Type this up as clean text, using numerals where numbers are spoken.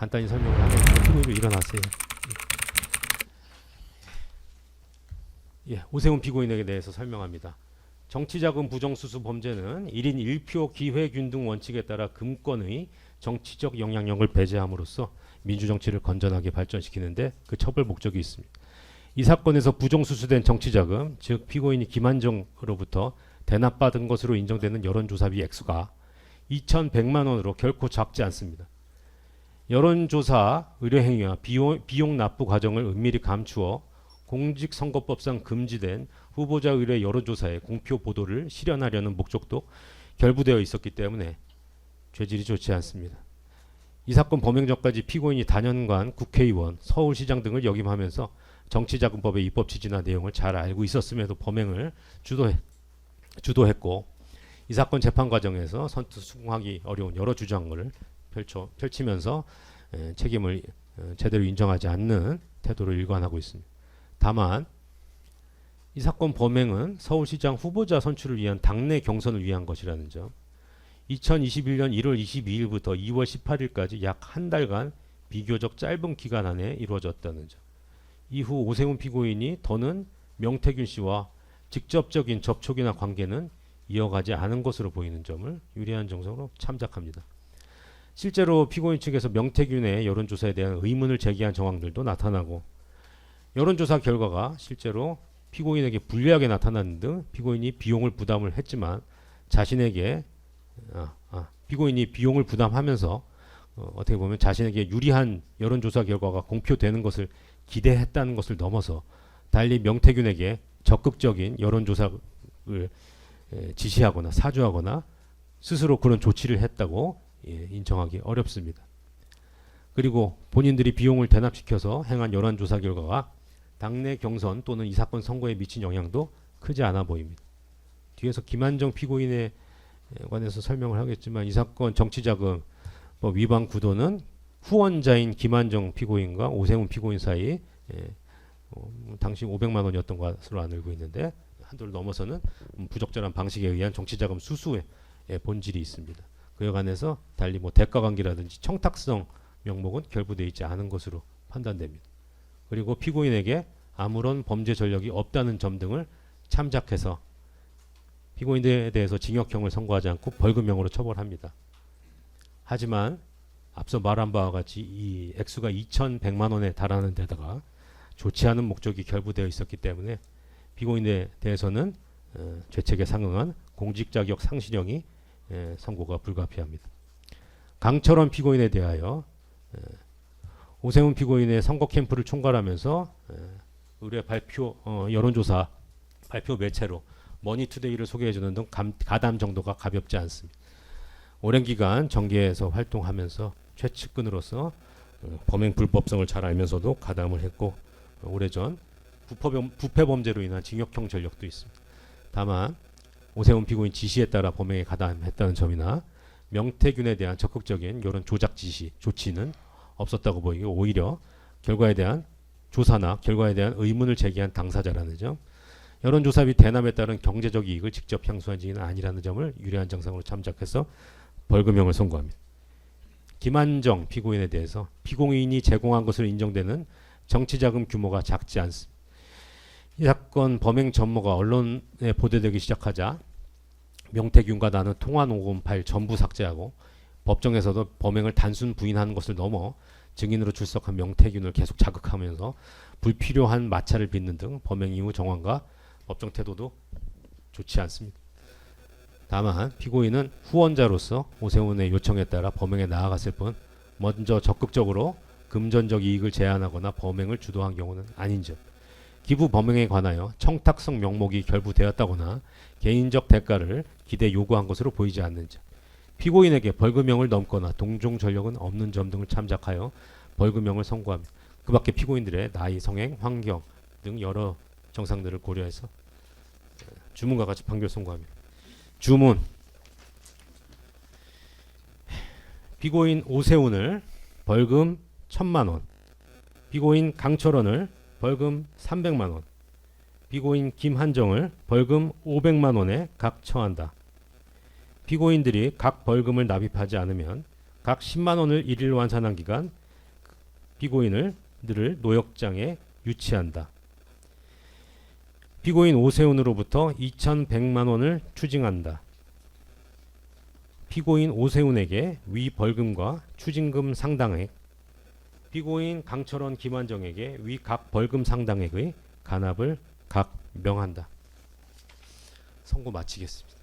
간단히 설명을 하면 피고인으로 일어나세요. 예, 오세훈 피고인에게 대해서 설명합니다. 정치자금 부정수수 범죄는 1인 1표 기회균등 원칙에 따라 금권의 정치적 영향력을 배제함으로써 민주정치를 건전하게 발전시키는데 그 처벌 목적이 있습니다. 이 사건에서 부정수수된 정치자금, 즉 피고인이 김한정으로부터 대납받은 것으로 인정되는 여론조사비 액수가 2,100만 원으로 결코 작지 않습니다. 여론조사 의뢰행위와 비용 납부 과정을 은밀히 감추어 공직선거법상 금지된 후보자 의뢰 여론조사의 공표 보도를 실현하려는 목적도 결부되어 있었기 때문에 죄질이 좋지 않습니다. 이 사건 범행 전까지 피고인이 다년간 국회의원, 서울시장 등을 역임하면서 정치자금법의 입법 취지나 내용을 잘 알고 있었음에도 범행을 주도했고 이 사건 재판 과정에서 선뜻 수긍하기 어려운 여러 주장을 펼치면서 책임을 제대로 인정하지 않는 태도를 일관하고 있습니다. 다만 이 사건 범행은 서울시장 후보자 선출을 위한 당내 경선을 위한 것이라는 점, 2021년 1월 22일부터 2월 18일까지 약 한 달간 비교적 짧은 기간 안에 이루어졌다는 점, 이후 오세훈 피고인이 더는 명태균 씨와 직접적인 접촉이나 관계는 이어가지 않은 것으로 보이는 점을 유리한 정성으로 참작합니다. 실제로 피고인 측에서 명태균의 여론조사에 대한 의문을 제기한 정황들도 나타나고 여론조사 결과가 실제로 피고인에게 불리하게 나타나는 등 피고인이 비용을 부담을 했지만 자신에게 피고인이 비용을 부담하면서 어떻게 보면 자신에게 유리한 여론조사 결과가 공표되는 것을 기대했다는 것을 넘어서 달리 명태균에게 적극적인 여론조사를 지시하거나 사주하거나 스스로 그런 조치를 했다고 인정하기 어렵습니다. 그리고 본인들이 비용을 대납시켜서 행한 여론조사 결과가 당내 경선 또는 이 사건 선거에 미친 영향도 크지 않아 보입니다. 뒤에서 김한정 피고인에 관해서 설명을 하겠지만 이 사건 정치자금 위반 구도는 후원자인 김한정 피고인과 오세훈 피고인 사이 당시 500만 원이었던 것으로 알고 있는데 한도를 넘어서는 부적절한 방식에 의한 정치자금 수수의 본질이 있습니다. 그에 관해서 달리 대가관계라든지 청탁성 명목은 결부되어 있지 않은 것으로 판단됩니다. 그리고 피고인에게 아무런 범죄 전력이 없다는 점 등을 참작해서 피고인에 대해서 징역형을 선고하지 않고 벌금형으로 처벌합니다. 하지만 앞서 말한 바와 같이 이 액수가 2,100만 원에 달하는 데다가 좋지 않은 목적이 결부되어 있었기 때문에 피고인에 대해서는 죄책에 상응한 공직자격 상실형이 선고가 불가피합니다. 강철원 피고인에 대하여 오세훈 피고인의 선거 캠프를 총괄하면서 의뢰 발표 여론조사 발표 매체로 머니투데이를 소개해주는 등 가담 정도가 가볍지 않습니다. 오랜 기간 정계에서 활동하면서 최측근으로서 범행 불법성을 잘 알면서도 가담을 했고 오래전 부패 범죄로 인한 징역형 전력도 있습니다. 다만 오세훈 피고인 지시에 따라 범행에 가담했다는 점이나 명태균에 대한 적극적인 여론 조작 지시 조치는 없었다고 보이고 오히려 결과에 대한 조사나 결과에 대한 의문을 제기한 당사자라는 점, 여론조사비 대납에 따른 경제적 이익을 직접 향수한 지는 아니라는 점을 유리한 정상으로 참작해서 벌금형을 선고합니다. 김한정 피고인에 대해서 피고인이 제공한 것으로 인정되는 정치자금 규모가 작지 않습니다. 이 사건 범행 전모가 언론에 보도되기 시작하자 명태균과 나는 통화 녹음 파일 전부 삭제하고 법정에서도 범행을 단순 부인하는 것을 넘어 증인으로 출석한 명태균을 계속 자극하면서 불필요한 마찰을 빚는 등 범행 이후 정황과 법정 태도도 좋지 않습니다. 다만 피고인은 후원자로서 오세훈의 요청에 따라 범행에 나아갔을 뿐 먼저 적극적으로 금전적 이익을 제한하거나 범행을 주도한 경우는 아닌 점, 기부 범행에 관하여 청탁성 명목이 결부되었다거나 개인적 대가를 기대 요구한 것으로 보이지 않는 점, 피고인에게 벌금형을 넘거나 동종 전력은 없는 점 등을 참작하여 벌금형을 선고합니다. 그 밖에 피고인들의 나이, 성행, 환경 등 여러 정상들을 고려해서 주문과 같이 판결 선고합니다. 주문. 피고인 오세훈을 벌금 1,000만 원, 피고인 강철원을 벌금 300만 원, 피고인 김한정을 벌금 500만 원에 각 처한다. 피고인들이 각 벌금을 납입하지 않으면 각 10만 원을 일일 완산한 기간 피고인들을 노역장에 유치한다. 피고인 오세훈으로부터 2,100만 원을 추징한다. 피고인 오세훈에게 위 벌금과 추징금 상당액, 피고인 강철원 김환정에게 위 각 벌금 상당액의 간합을 각 명한다. 선고 마치겠습니다.